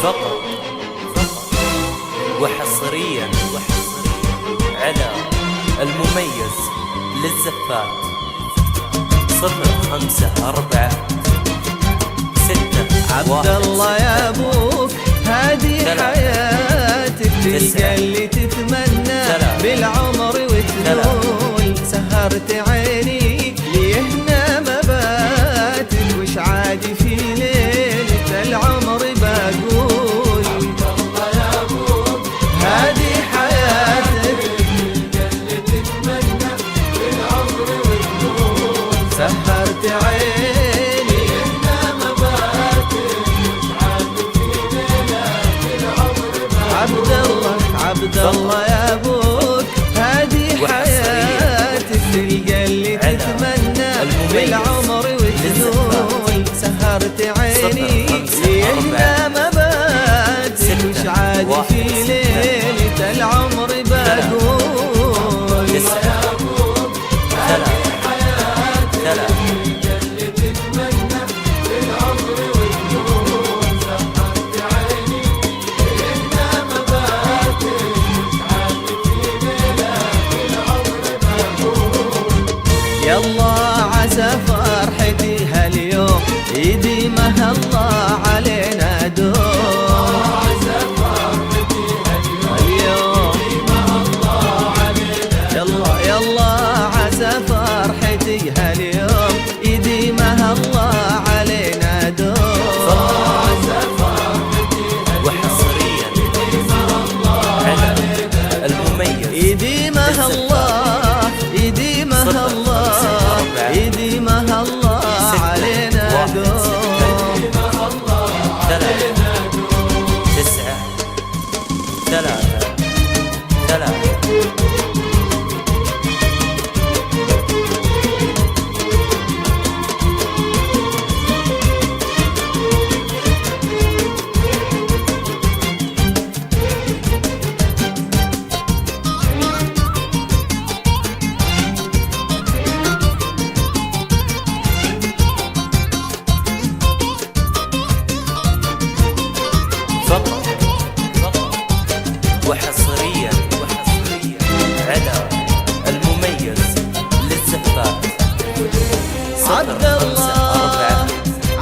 فقط وحصريا على المميز للزفات 054 عبد الله يا ابوك هادي حياتك تلقى اللي تتمنى بالعمر وتقول سهرت عيني ليهنا مباتك وش عادي في ليلة العمر بقول عبد الله يا ابوك هادي حياتك تلقى اللي تتمنى بالعمر وتقول سهرت عيني عبد الله يا ابوك هادي حياتك تلقى اللي تتمنى بالعمر وتقول سهرت عيني ليهنا مباتك وش عادي في ليلة العمر بقول يا ابوك هادي حياتك تلقى اللي تتمنى بالعمر وتقول سهرت عيني ليهنا مباتك يلا عسى فرحتي هاليوم يديمها الله علينا دوم عسى فرحتي هاليوم يديمها الله علينا يلا عسى فرحتي هاليوم يديمها الله علينا دوم عسى فرحتي وحصريا على المميز يديمها الله يديمها الله يديمها الله علينا دوم 3 وحصريا على المميز للزفات عبد الله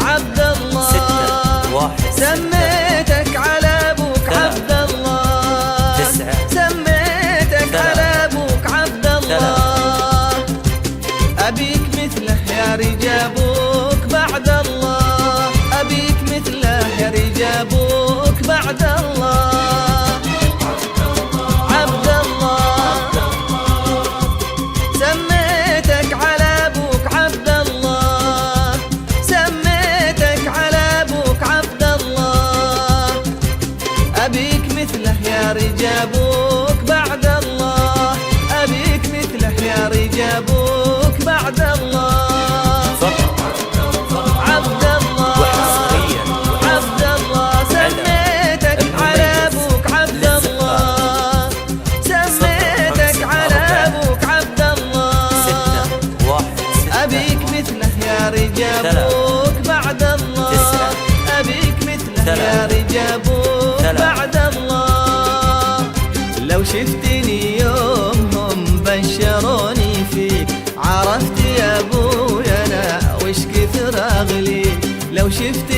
عبد الله سميتك على ابوك عبد الله سميتك على ابوك عبد الله ابيك مثله يا رجابوك بعد الله ابيك مثله يا رجابوك بعد الله أبيك مثله يا رجابوك بعد الله أبيك مثله يا رجابوك بعد الله عبد الله عبد الله سميتك على أبوك عبد الله سميتك على أبوك عبد الله أبيك مثله يا رجابوك بعد الله أبيك مثله يا رجابوك بعد الله لو شفتني يومهم بشروني فيك عرفت يا ابويا انا وش كثر اغلي لو شفتني